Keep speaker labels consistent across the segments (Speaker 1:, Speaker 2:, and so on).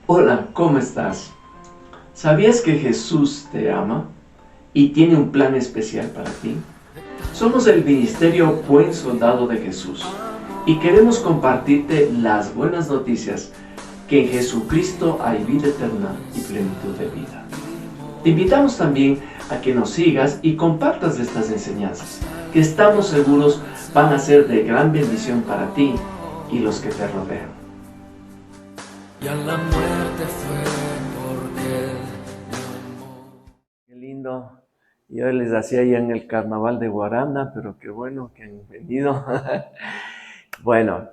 Speaker 1: Hola, ¿cómo estás? ¿Sabías que Jesús te ama y tiene un plan especial para ti? Somos el Ministerio Buen Soldado de Jesús y queremos compartirte las buenas noticias que en Jesucristo hay vida eterna y plenitud de vida. Te invitamos también a que nos sigas y compartas estas enseñanzas, que estamos seguros van a ser de gran bendición para ti y los que te rodean.
Speaker 2: Y a la muerte fue porque él me amó.
Speaker 1: Qué lindo. Yo les hacía ya en el carnaval de Guaranda, pero qué bueno que han venido. Bueno,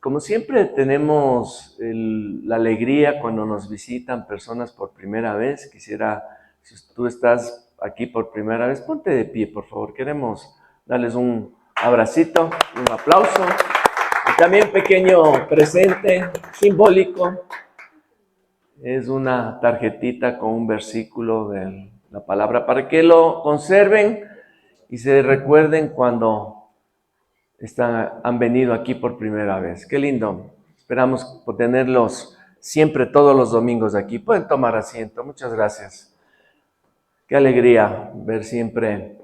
Speaker 1: como siempre tenemos la alegría cuando nos visitan personas por primera vez. Quisiera, si tú estás aquí por primera vez, ponte de pie, por favor. Queremos darles un abracito, un aplauso y también pequeño presente simbólico. Es una tarjetita con un versículo de la palabra para que lo conserven y se recuerden cuando han venido aquí por primera vez. Qué lindo. Esperamos por tenerlos siempre todos los domingos aquí. Pueden tomar asiento. Muchas gracias. Qué alegría ver siempre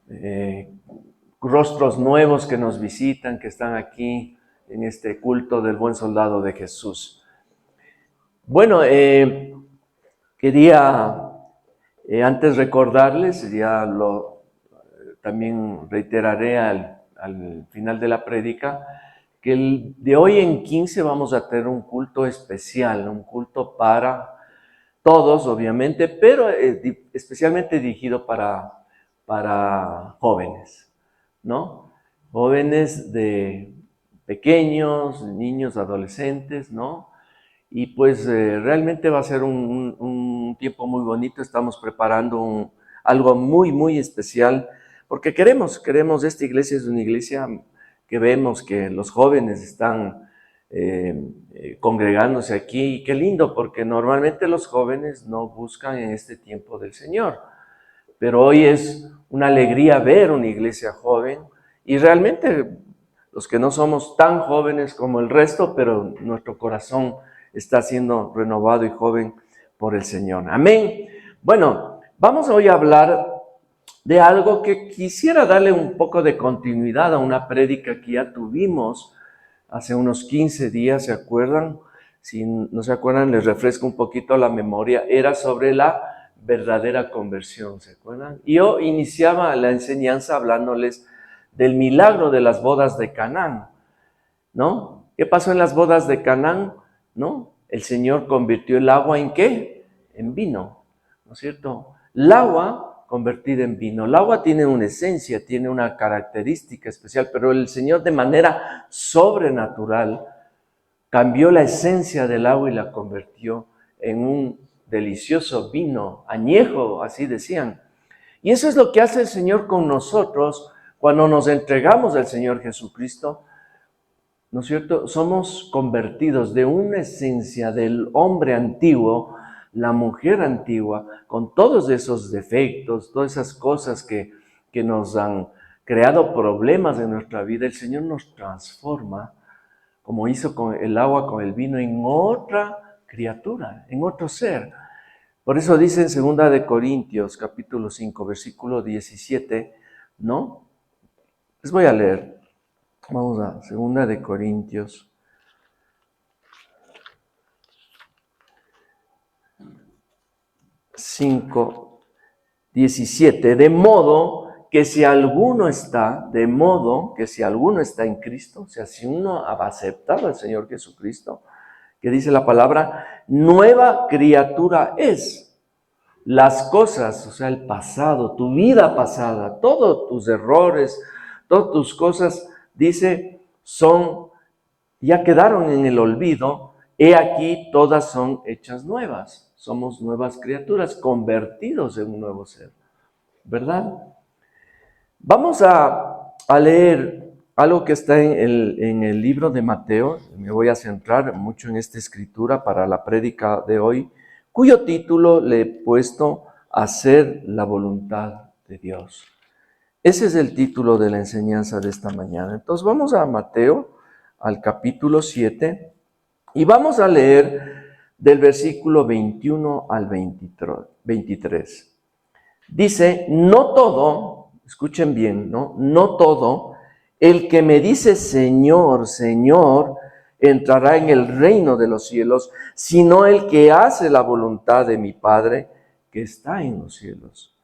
Speaker 1: eh, rostros nuevos que nos visitan, que están aquí en este culto del buen soldado de Jesús. Bueno, quería antes recordarles, también reiteraré al final de la prédica, que de hoy en 15 vamos a tener un culto especial, un culto para todos, obviamente, pero especialmente dirigido para jóvenes, ¿no? Jóvenes de pequeños, niños, adolescentes, ¿no? Y pues realmente va a ser un tiempo muy bonito. Estamos preparando algo muy, muy especial, porque esta iglesia es una iglesia que vemos que los jóvenes están congregándose aquí, y qué lindo, porque normalmente los jóvenes no buscan en este tiempo del Señor, pero hoy es una alegría ver una iglesia joven, y realmente los que no somos tan jóvenes como el resto, pero nuestro corazón está siendo renovado y joven por el Señor. Amén. Bueno, vamos hoy a hablar de algo que quisiera darle un poco de continuidad a una prédica que ya tuvimos hace unos 15 días, ¿se acuerdan? Si no se acuerdan, les refresco un poquito la memoria. Era sobre la verdadera conversión, ¿se acuerdan? Y yo iniciaba la enseñanza hablándoles del milagro de las bodas de Canaán, ¿no? ¿Qué pasó en las bodas de Canaán? ¿No? El Señor convirtió el agua ¿en qué? En vino, ¿no es cierto? El agua convertida en vino. El agua tiene una esencia, tiene una característica especial, pero el Señor de manera sobrenatural cambió la esencia del agua y la convirtió en un delicioso vino, añejo, así decían. Y eso es lo que hace el Señor con nosotros cuando nos entregamos al Señor Jesucristo. ¿No es cierto? Somos convertidos de una esencia del hombre antiguo, la mujer antigua, con todos esos defectos, todas esas cosas que nos han creado problemas en nuestra vida. El Señor nos transforma, como hizo con el agua, con el vino, en otra criatura, en otro ser. Por eso dice en 2 de Corintios, capítulo 5, versículo 17, ¿no? Les voy a leer. Vamos a 2 de Corintios 5, 17, de modo que si alguno está en Cristo, o sea, si uno ha aceptado al Señor Jesucristo, que dice la palabra, nueva criatura es. Las cosas, o sea, el pasado, tu vida pasada, todos tus errores, todas tus cosas, dice, ya quedaron en el olvido. He aquí, todas son hechas nuevas. Somos nuevas criaturas, convertidos en un nuevo ser, ¿verdad? Vamos a leer algo que está en el libro de Mateo. Me voy a centrar mucho en esta escritura para la prédica de hoy, cuyo título le he puesto Hacer la voluntad de Dios. Ese es el título de la enseñanza de esta mañana. Entonces vamos a Mateo, al capítulo 7, Y vamos a leer del versículo 21 al 23. Dice, no todo, escuchen bien, ¿no? No todo el que me dice Señor, Señor, entrará en el reino de los cielos, sino el que hace la voluntad de mi Padre que está en los cielos.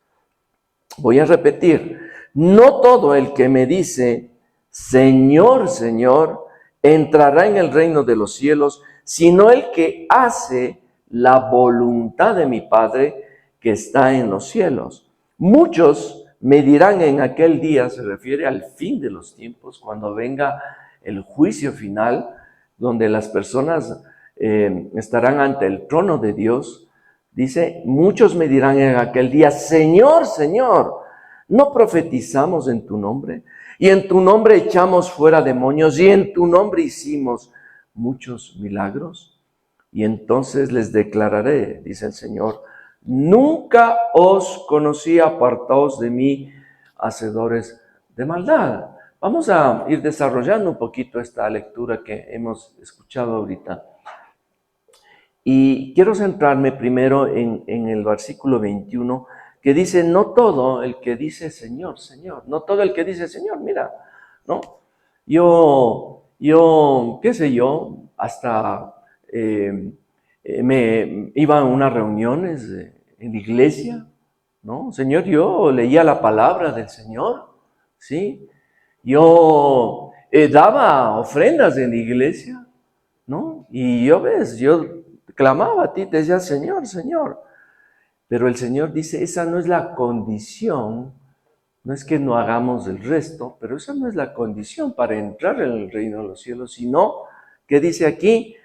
Speaker 1: Voy a repetir, no todo el que me dice Señor, Señor, entrará en el reino de los cielos, sino el que hace la voluntad de mi Padre que está en los cielos. Muchos me dirán en aquel día, se refiere al fin de los tiempos, cuando venga el juicio final, donde las personas estarán ante el trono de Dios. Dice, muchos me dirán en aquel día, Señor, Señor, ¿no profetizamos en tu nombre? Y en tu nombre echamos fuera demonios, y en tu nombre hicimos muchos milagros. Y entonces les declararé, dice el Señor, nunca os conocí, apartaos de mí, hacedores de maldad. Vamos a ir desarrollando un poquito esta lectura que hemos escuchado ahorita. Y quiero centrarme primero en el versículo 21, que dice, no todo el que dice Señor, Señor, no todo el que dice Señor, mira, ¿no? Qué sé yo, hasta me iba a unas reuniones en la iglesia, ¿no? Señor, yo leía la palabra del Señor, ¿sí? Yo daba ofrendas en la iglesia, ¿no? Y yo clamaba a ti, te decía, Señor, Señor. Pero el Señor dice, esa no es la condición, no es que no hagamos el resto, pero esa no es la condición para entrar en el reino de los cielos, sino, ¿qué dice aquí?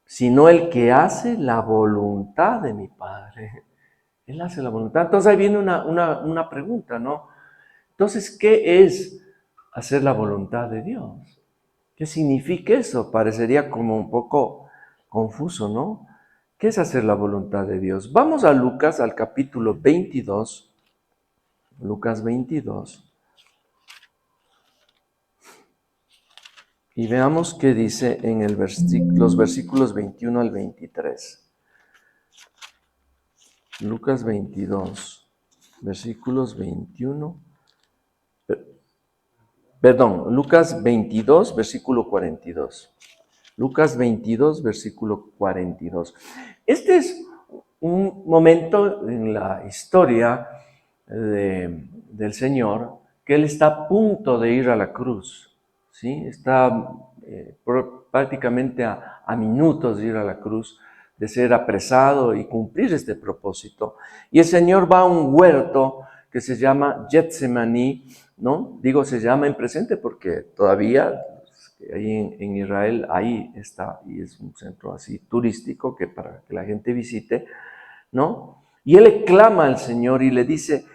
Speaker 1: Sino el que hace la voluntad de mi Padre. Él hace la voluntad. Entonces ahí viene una pregunta, ¿no? Entonces, ¿qué es hacer la voluntad de Dios? ¿Qué significa eso? Parecería como un poco confuso, ¿no? ¿Qué es hacer la voluntad de Dios? Vamos a Lucas, al capítulo 22. Lucas 22. Y veamos qué dice en los versículos 21 al 23. Lucas 22, versículos 21. Perdón, Lucas 22, versículo 42. Lucas 22, versículo 42. Este es un momento en la historia del Señor que Él está a punto de ir a la cruz, ¿sí? Está prácticamente a minutos de ir a la cruz, de ser apresado y cumplir este propósito. Y el Señor va a un huerto que se llama Getsemaní, ¿no? Digo, se llama en presente porque todavía ahí en Israel, ahí está, y es un centro así turístico que para que la gente visite, ¿no? Y él le clama al Señor y le dice,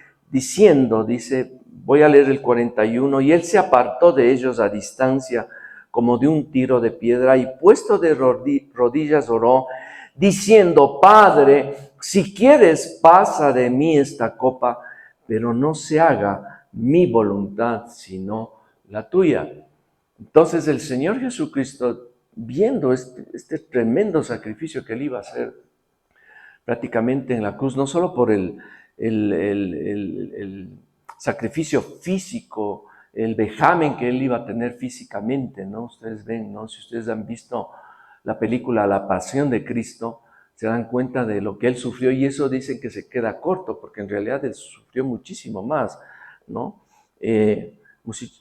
Speaker 1: voy a leer el 41, y él se apartó de ellos a distancia, como de un tiro de piedra, y puesto de rodillas oró, diciendo, Padre, si quieres, pasa de mí esta copa, pero no se haga mi voluntad, sino la tuya. Entonces el Señor Jesucristo, viendo este tremendo sacrificio que él iba a hacer prácticamente en la cruz, no solo por el sacrificio físico, el vejamen que él iba a tener físicamente, ¿no? Ustedes ven, ¿no? Si ustedes han visto la película La Pasión de Cristo, se dan cuenta de lo que él sufrió, y eso dicen que se queda corto, porque en realidad él sufrió muchísimo más, ¿no?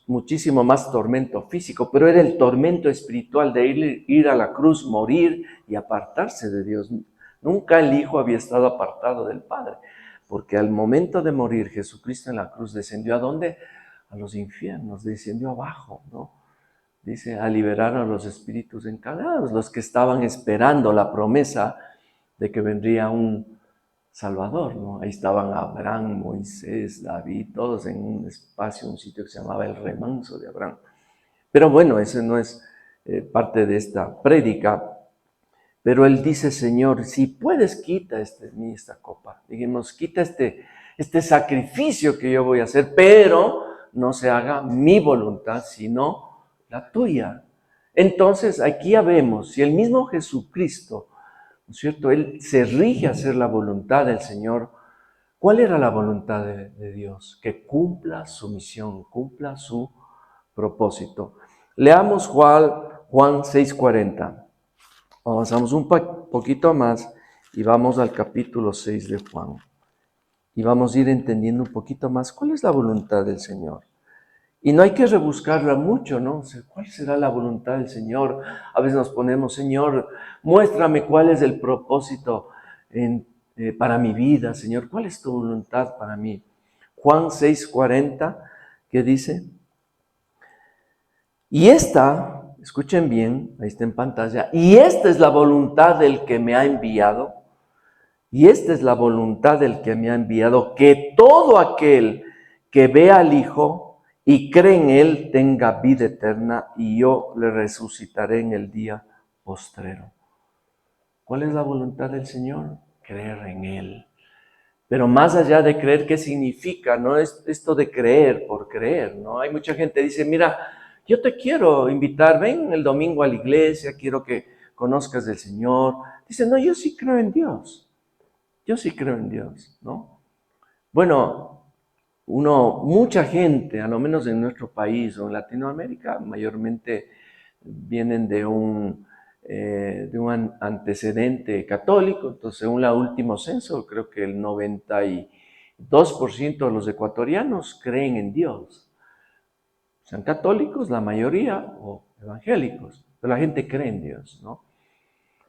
Speaker 1: Muchísimo más tormento físico, pero era el tormento espiritual de ir a la cruz, morir y apartarse de Dios. Nunca el Hijo había estado apartado del Padre, porque al momento de morir, Jesucristo en la cruz descendió ¿a dónde? A los infiernos, descendió abajo, ¿no? Dice, a liberar a los espíritus encarnados, los que estaban esperando la promesa de que vendría un Salvador, ¿no? Ahí estaban Abraham, Moisés, David, todos en un espacio, un sitio que se llamaba el remanso de Abraham. Pero bueno, ese no es parte de esta prédica. Pero él dice, Señor, si puedes, quita esta copa. Digamos, quita este sacrificio que yo voy a hacer, pero no se haga mi voluntad, sino la tuya. Entonces, aquí ya vemos, si el mismo Jesucristo, ¿no es cierto?, Él se rige a hacer la voluntad del Señor. ¿Cuál era la voluntad de Dios? Que cumpla su misión, cumpla su propósito. Leamos Juan 6:40. Avanzamos un poquito más y vamos al capítulo 6 de Juan. Y vamos a ir entendiendo un poquito más cuál es la voluntad del Señor. Y no hay que rebuscarla mucho, ¿no? O sea, ¿cuál será la voluntad del Señor? A veces nos ponemos, Señor, muéstrame cuál es el propósito para mi vida, Señor. ¿Cuál es tu voluntad para mí? Juan 6:40, ¿qué dice? Y esta, escuchen bien, ahí está en pantalla, y esta es la voluntad del que me ha enviado, y esta es la voluntad del que me ha enviado, que todo aquel que vea al Hijo y cree en Él tenga vida eterna, y yo le resucitaré en el día postrero. ¿Cuál es la voluntad del Señor? Creer en Él. Pero más allá de creer, ¿qué significa? No es esto de creer por creer, ¿no? Hay mucha gente que dice, mira, yo te quiero invitar, ven el domingo a la iglesia, quiero que conozcas del Señor. Dice, no, yo sí creo en Dios. Yo sí creo en Dios, ¿no? Bueno, mucha gente, a lo menos en nuestro país o en Latinoamérica, mayormente vienen de un antecedente católico. Entonces, según el último censo, creo que el 92% de los ecuatorianos creen en Dios. Sean católicos, la mayoría, o evangélicos, pero la gente cree en Dios, ¿no?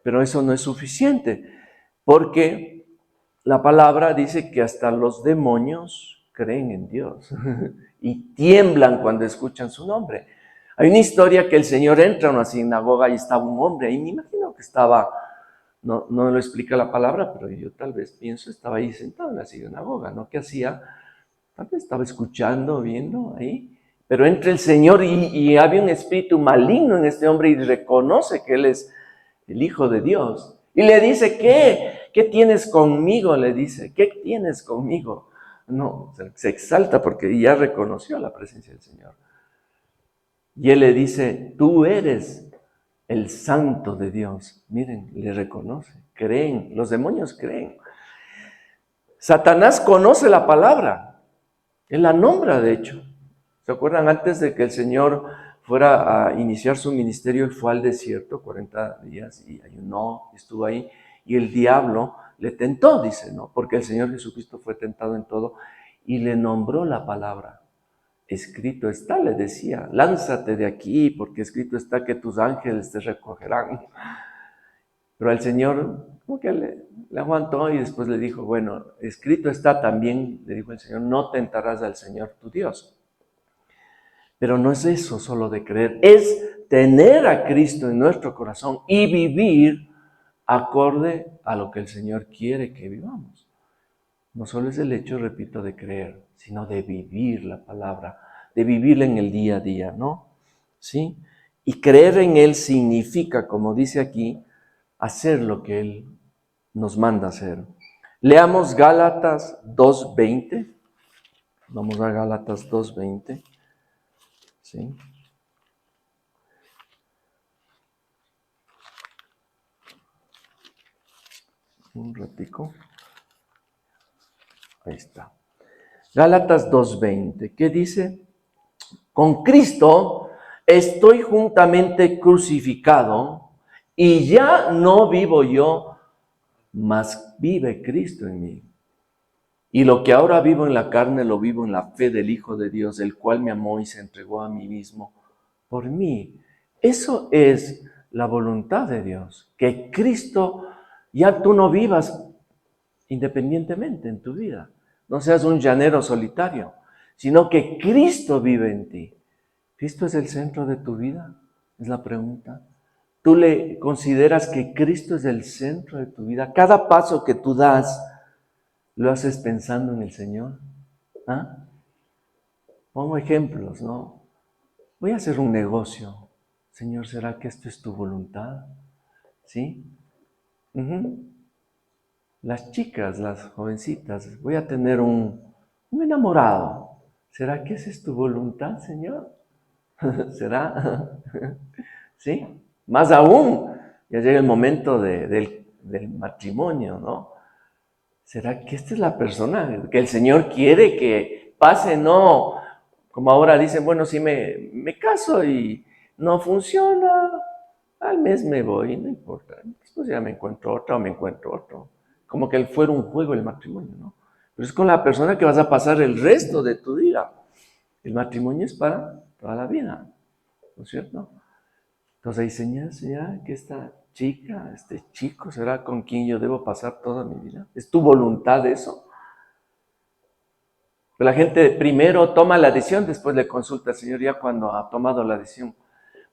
Speaker 1: Pero eso no es suficiente, porque la palabra dice que hasta los demonios creen en Dios y tiemblan cuando escuchan su nombre. Hay una historia que el Señor entra a una sinagoga y estaba un hombre ahí, me imagino que estaba, no lo explica la palabra, pero yo tal vez pienso, estaba ahí sentado en la sinagoga, ¿no? ¿Qué hacía? Tal vez estaba escuchando, viendo ahí, pero entra el Señor y había un espíritu maligno en este hombre y reconoce que Él es el Hijo de Dios. Y le dice, ¿qué tienes conmigo? Le dice, ¿qué tienes conmigo? No, se exalta porque ya reconoció la presencia del Señor. Y él le dice, tú eres el santo de Dios. Miren, le reconoce, creen, los demonios creen. Satanás conoce la palabra, él la nombra de hecho. ¿Se acuerdan? Antes de que el Señor fuera a iniciar su ministerio, él fue al desierto 40 días y ayunó, estuvo ahí, y el diablo le tentó, dice, ¿no? Porque el Señor Jesucristo fue tentado en todo y le nombró la palabra. Escrito está, le decía, lánzate de aquí, porque escrito está que tus ángeles te recogerán. Pero al Señor, como que le aguantó y después le dijo, bueno, escrito está también, le dijo el Señor, no tentarás al Señor tu Dios. Pero no es eso solo de creer, es tener a Cristo en nuestro corazón y vivir acorde a lo que el Señor quiere que vivamos. No solo es el hecho, repito, de creer, sino de vivir la palabra, de vivirla en el día a día, ¿no? ¿Sí? Y creer en Él significa, como dice aquí, hacer lo que Él nos manda hacer. Leamos Gálatas 2:20. Vamos a Gálatas 2:20. ¿Sí? Un ratico. Ahí está. Gálatas 2:20. ¿Qué dice? Con Cristo estoy juntamente crucificado y ya no vivo yo, mas vive Cristo en mí. Y lo que ahora vivo en la carne, lo vivo en la fe del Hijo de Dios, el cual me amó y se entregó a mí mismo por mí. Eso es la voluntad de Dios, que Cristo, ya tú no vivas independientemente en tu vida, no seas un llanero solitario, sino que Cristo vive en ti. ¿Cristo es el centro de tu vida? Es la pregunta. ¿Tú le consideras que Cristo es el centro de tu vida? Cada paso que tú das, ¿lo haces pensando en el Señor? ¿Ah? Pongo ejemplos, ¿no? Voy a hacer un negocio. Señor, ¿será que esto es tu voluntad? ¿Sí? Las chicas, las jovencitas, voy a tener un enamorado. ¿Será que esa es tu voluntad, Señor? ¿Será? ¿sí? Más aún, ya llega el momento del matrimonio, ¿no? ¿Será que esta es la persona que el Señor quiere que pase? No, como ahora dicen, bueno, si me caso y no funciona, al mes me voy, no importa. Después ya me encuentro otra o me encuentro otro. Como que fuera un juego el matrimonio, ¿no? Pero es con la persona que vas a pasar el resto de tu vida. El matrimonio es para toda la vida, ¿no es cierto? Entonces hay señas ya que esta chica, este chico será con quien yo debo pasar toda mi vida. ¿Es tu voluntad eso? Pero la gente primero toma la decisión, después le consulta al Señor ya cuando ha tomado la decisión.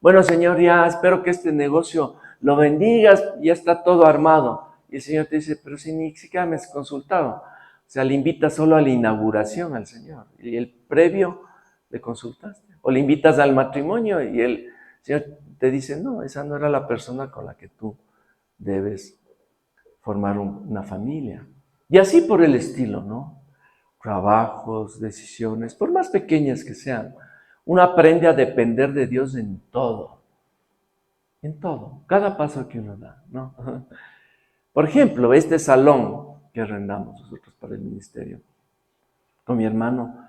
Speaker 1: Bueno, Señor, ya espero que este negocio lo bendigas, ya está todo armado. Y el Señor te dice, pero si ni siquiera me has consultado. O sea, le invitas solo a la inauguración al Señor. Y el previo le consultaste. O le invitas al matrimonio y el Señor te dice, no, esa no era la persona con la que tú debes formar una familia. Y así por el estilo, ¿no? Trabajos, decisiones, por más pequeñas que sean. Uno aprende a depender de Dios en todo. En todo. Cada paso que uno da, ¿no? Por ejemplo, este salón que arrendamos nosotros para el ministerio, con mi hermano,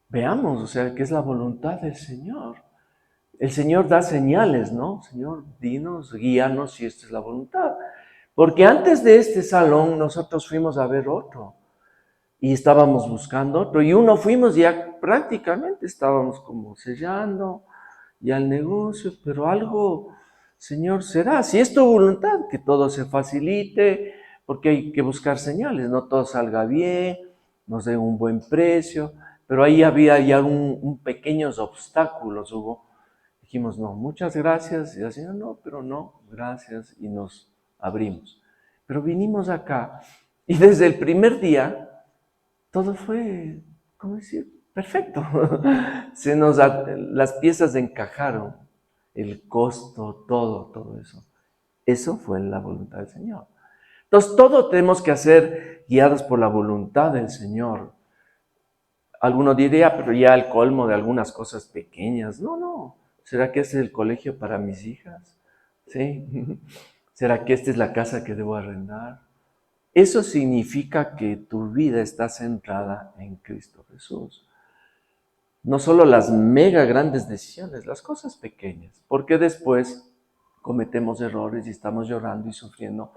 Speaker 1: veamos, o sea, qué es la voluntad del Señor. El Señor da señales, ¿no? Señor, dinos, guíanos si esta es la voluntad. Porque antes de este salón nosotros fuimos a ver otro y estábamos buscando otro y uno fuimos ya prácticamente estábamos como sellando ya el negocio, pero algo, Señor, será, si es tu voluntad, que todo se facilite, porque hay que buscar señales, no todo salga bien, nos den un buen precio, pero ahí había ya un pequeños obstáculos, hubo. Dijimos, no, muchas gracias, y la señora, no, pero no, gracias, y nos abrimos. Pero vinimos acá, y desde el primer día, todo fue, ¿cómo decir? Perfecto. Las piezas encajaron, el costo, todo eso. Eso fue la voluntad del Señor. Entonces, todo tenemos que hacer guiados por la voluntad del Señor. Alguno diría, pero ya el colmo de algunas cosas pequeñas. No. ¿Será que este es el colegio para mis hijas? ¿Sí? ¿Será que esta es la casa que debo arrendar? Eso significa que tu vida está centrada en Cristo Jesús. No solo las mega grandes decisiones, las cosas pequeñas, porque después cometemos errores y estamos llorando y sufriendo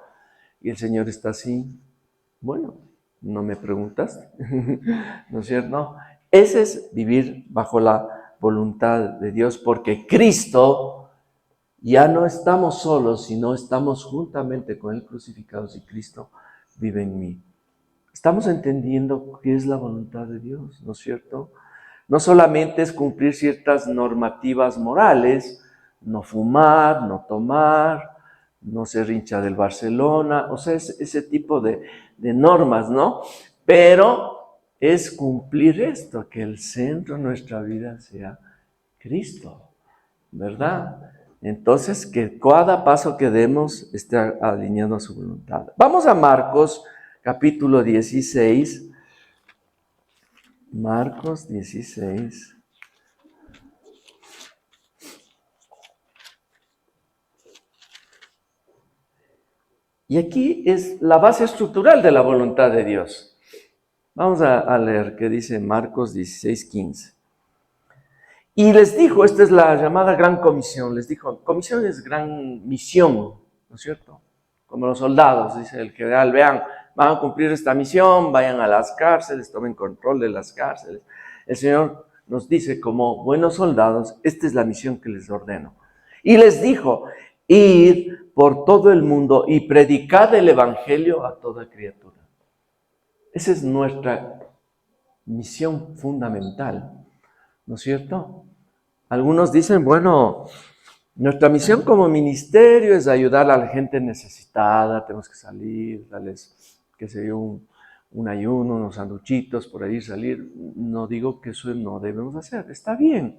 Speaker 1: y el Señor está así, bueno, no me preguntaste, ¿no es cierto? No. Ese es vivir bajo la voluntad de Dios, porque Cristo, ya no estamos solos, sino estamos juntamente con Él crucificados y Cristo vive en mí. Estamos entendiendo qué es la voluntad de Dios, ¿no es cierto? No solamente es cumplir ciertas normativas morales, no fumar, no tomar, no ser hincha del Barcelona, o sea, es ese tipo de normas, ¿no? Pero es cumplir esto, que el centro de nuestra vida sea Cristo, ¿verdad? Entonces, que cada paso que demos esté alineado a su voluntad. Vamos a Marcos, capítulo 16. Marcos 16. Y aquí es la base estructural de la voluntad de Dios. Vamos a leer qué dice Marcos 16:15. Y les dijo, esta es la llamada gran comisión, les dijo, comisión es gran misión, ¿no es cierto? Como los soldados, dice el general, vean, van a cumplir esta misión, vayan a las cárceles, tomen control de las cárceles. El Señor nos dice, como buenos soldados, esta es la misión que les ordeno. Y les dijo, id por todo el mundo y predicad el evangelio a toda criatura. Esa es nuestra misión fundamental, ¿no es cierto? Algunos dicen, bueno, nuestra misión como ministerio es ayudar a la gente necesitada, tenemos que salir, darles, qué sé yo, un ayuno, unos sanduchitos, por ahí salir. No digo que eso no debemos hacer, está bien,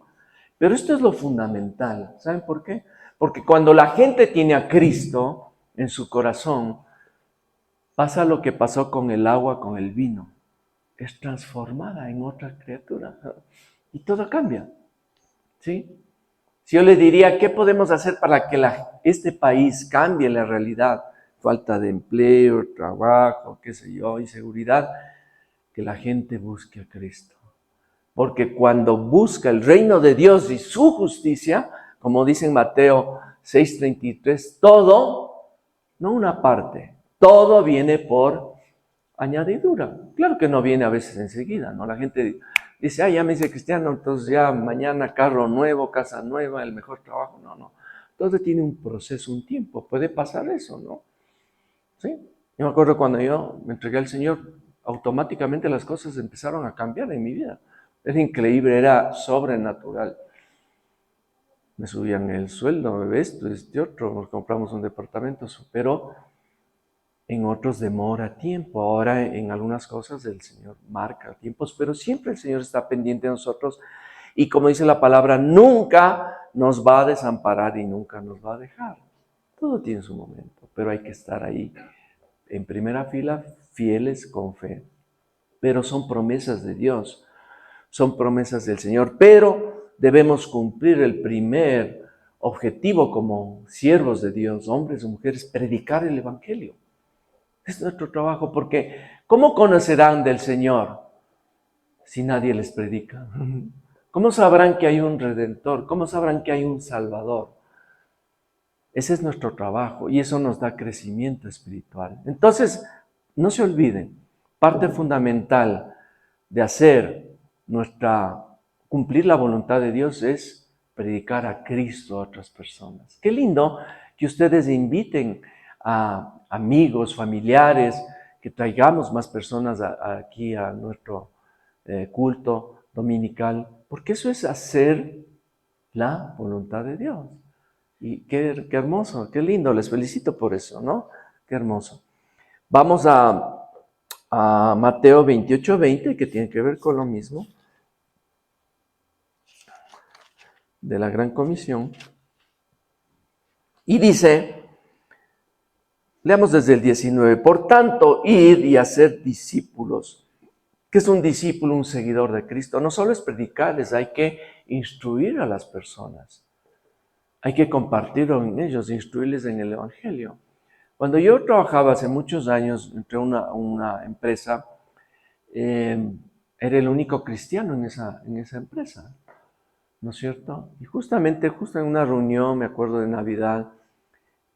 Speaker 1: pero esto es lo fundamental. ¿Saben por qué? Porque cuando la gente tiene a Cristo en su corazón, pasa lo que pasó con el agua, con el vino. Es transformada en otra criatura y todo cambia, ¿sí? Si yo le diría, ¿qué podemos hacer para que este país cambie la realidad? Falta de empleo, trabajo, qué sé yo, inseguridad. Que la gente busque a Cristo. Porque cuando busca el reino de Dios y su justicia, como dice en Mateo 6:33, todo, no una parte, todo viene por añadidura. Claro que no viene a veces enseguida, ¿no? La gente dice, ya me hice cristiano, entonces ya mañana carro nuevo, casa nueva, el mejor trabajo. No. Todo tiene un proceso, un tiempo. Puede pasar eso, ¿no? ¿Sí? Yo me acuerdo cuando yo me entregué al Señor, automáticamente las cosas empezaron a cambiar en mi vida. Era increíble, era sobrenatural. Me subían el sueldo, esto, otro, nos compramos un departamento, pero en otros demora tiempo. Ahora en algunas cosas el Señor marca tiempos, pero siempre el Señor está pendiente de nosotros y como dice la palabra, nunca nos va a desamparar y nunca nos va a dejar. Todo tiene su momento, pero hay que estar ahí en primera fila, fieles con fe. Pero son promesas de Dios, son promesas del Señor, pero debemos cumplir el primer objetivo como siervos de Dios, hombres o mujeres, predicar el Evangelio. Es nuestro trabajo, porque ¿cómo conocerán del Señor si nadie les predica? ¿Cómo sabrán que hay un Redentor? ¿Cómo sabrán que hay un Salvador? Ese es nuestro trabajo y eso nos da crecimiento espiritual. Entonces, no se olviden, parte fundamental de cumplir la voluntad de Dios es predicar a Cristo a otras personas. Qué lindo que ustedes inviten a amigos, familiares, que traigamos más personas aquí a nuestro culto dominical, porque eso es hacer la voluntad de Dios. Y qué hermoso, qué lindo, les felicito por eso, ¿no? Qué hermoso. Vamos a Mateo 28:20, que tiene que ver con lo mismo, de la Gran Comisión. Y dice, leamos desde el 19, por tanto, id y hacer discípulos. ¿Qué es un discípulo, un seguidor de Cristo? No solo es predicarles, hay que instruir a las personas. Hay que compartirlo en ellos, instruirles en el Evangelio. Cuando yo trabajaba hace muchos años, entré a una empresa, era el único cristiano en esa empresa, ¿no es cierto? Y justo en una reunión, me acuerdo de Navidad,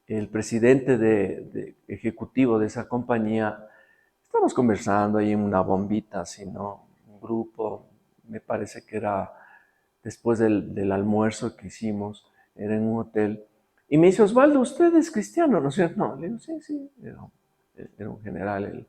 Speaker 1: el presidente ejecutivo de esa compañía, estábamos conversando ahí en una bombita, así, ¿no? Un grupo, me parece que era después del almuerzo que hicimos, era en un hotel, y me dice, Osvaldo, ¿usted es cristiano, no es cierto? No, le digo, sí, era un general,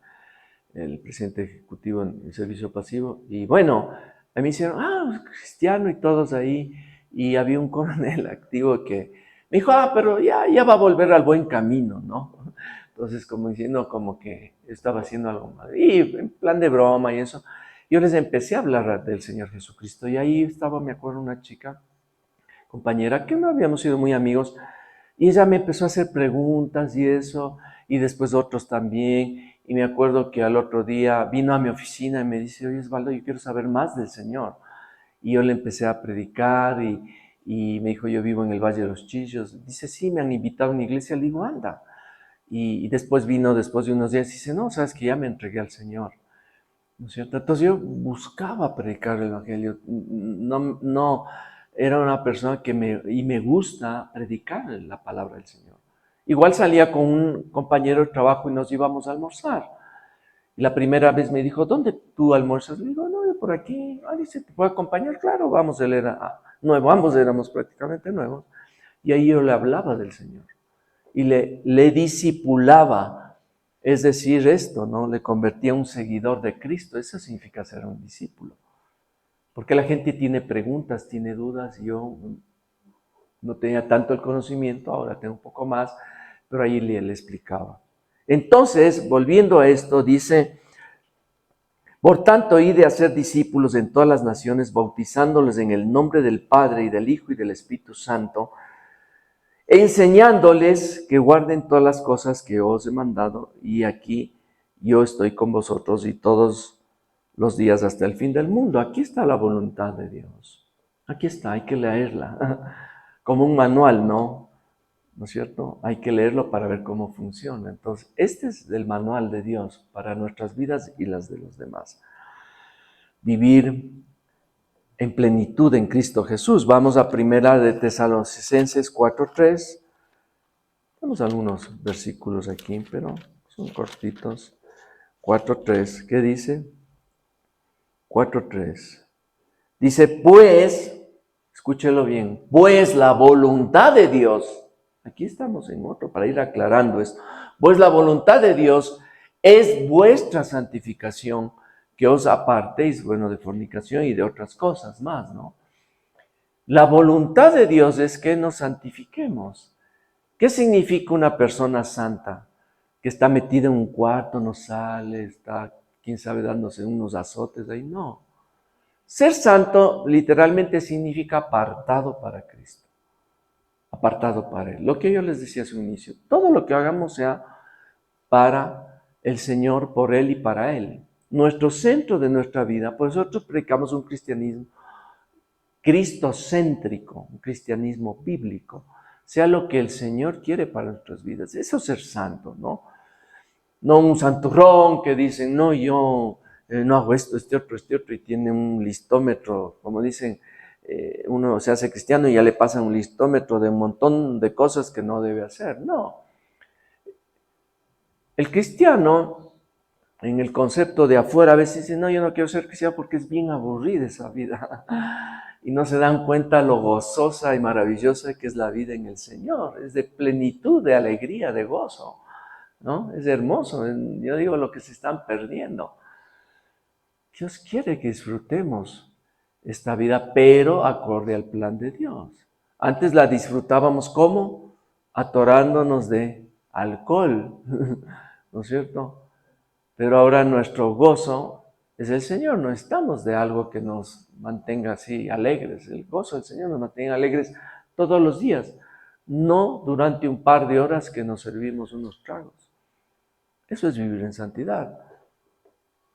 Speaker 1: el presidente ejecutivo en el servicio pasivo, y bueno, a mí me hicieron, cristiano y todos ahí, y había un coronel activo que me dijo, pero ya va a volver al buen camino, ¿no? Entonces, como diciendo, como que estaba haciendo algo mal, y en plan de broma y eso, yo les empecé a hablar del Señor Jesucristo, y ahí estaba, me acuerdo, una chica, compañera, que no habíamos sido muy amigos, y ella me empezó a hacer preguntas y eso, y después otros también, y me acuerdo que al otro día vino a mi oficina y me dice, oye, Osvaldo, yo quiero saber más del Señor. Y yo le empecé a predicar y me dijo, yo vivo en el Valle de los Chillos. Dice, sí, me han invitado a una iglesia. Le digo, anda. Y después vino, después de unos días, y dice, no, sabes que ya me entregué al Señor. ¿No es cierto? Entonces yo buscaba predicar el Evangelio. No, era una persona que me gusta predicar la palabra del Señor. Igual salía con un compañero de trabajo y nos íbamos a almorzar. Y la primera vez me dijo, ¿dónde tú almuerzas? Le digo, no, yo por aquí. Dice, ¿te puedo acompañar? Claro, vamos, él era nuevo, ambos éramos prácticamente nuevos. Y ahí yo le hablaba del Señor. Y le discipulaba, es decir, esto, ¿no? Le convertía en un seguidor de Cristo. Eso significa ser un discípulo. Porque la gente tiene preguntas, tiene dudas. Yo no tenía tanto el conocimiento, ahora tengo un poco más, pero ahí le explicaba. Entonces, volviendo a esto, dice, por tanto, id a hacer discípulos en todas las naciones, bautizándoles en el nombre del Padre y del Hijo y del Espíritu Santo, e enseñándoles que guarden todas las cosas que os he mandado, y aquí yo estoy con vosotros y todos los días hasta el fin del mundo. Aquí está la voluntad de Dios. Aquí está, hay que leerla. como un manual, ¿no? ¿No es cierto? Hay que leerlo para ver cómo funciona. Entonces, este es el manual de Dios para nuestras vidas y las de los demás. Vivir en plenitud en Cristo Jesús. Vamos a Primera de Tesalonicenses 4:3. Tenemos algunos versículos aquí, pero son cortitos. 4:3, ¿qué dice? 4:3. Dice, pues, escúchelo bien, pues la voluntad de Dios, aquí estamos en otro para ir aclarando esto, pues la voluntad de Dios es vuestra santificación, que os apartéis, bueno, de fornicación y de otras cosas más, ¿no? La voluntad de Dios es que nos santifiquemos. ¿Qué significa una persona santa? Que está metida en un cuarto, no sale, está, quién sabe, dándose unos azotes ahí. No. Ser santo literalmente significa apartado para Cristo. Apartado para Él. Lo que yo les decía hace un inicio. Todo lo que hagamos sea para el Señor, por Él y para Él. Nuestro centro de nuestra vida, pues nosotros predicamos un cristianismo cristocéntrico, un cristianismo bíblico, sea lo que el Señor quiere para nuestras vidas. Eso es ser santo, ¿no? No un santurrón que dicen, no, yo no hago esto, este otro, y tiene un listómetro, como dicen, uno se hace cristiano y ya le pasan un listómetro de un montón de cosas que no debe hacer. No. El cristiano, en el concepto de afuera, a veces dice, no, yo no quiero ser cristiano porque es bien aburrida esa vida. Y no se dan cuenta lo gozosa y maravillosa que es la vida en el Señor. Es de plenitud, de alegría, de gozo, ¿no? Es hermoso. Yo digo lo que se están perdiendo. Dios quiere que disfrutemos esta vida, pero acorde al plan de Dios. Antes la disfrutábamos ¿cómo? Atorándonos de alcohol, ¿no es cierto? Pero ahora nuestro gozo es el Señor, no estamos de algo que nos mantenga así alegres. El gozo del Señor nos mantiene alegres todos los días, no durante un par de horas que nos servimos unos tragos. Eso es vivir en santidad.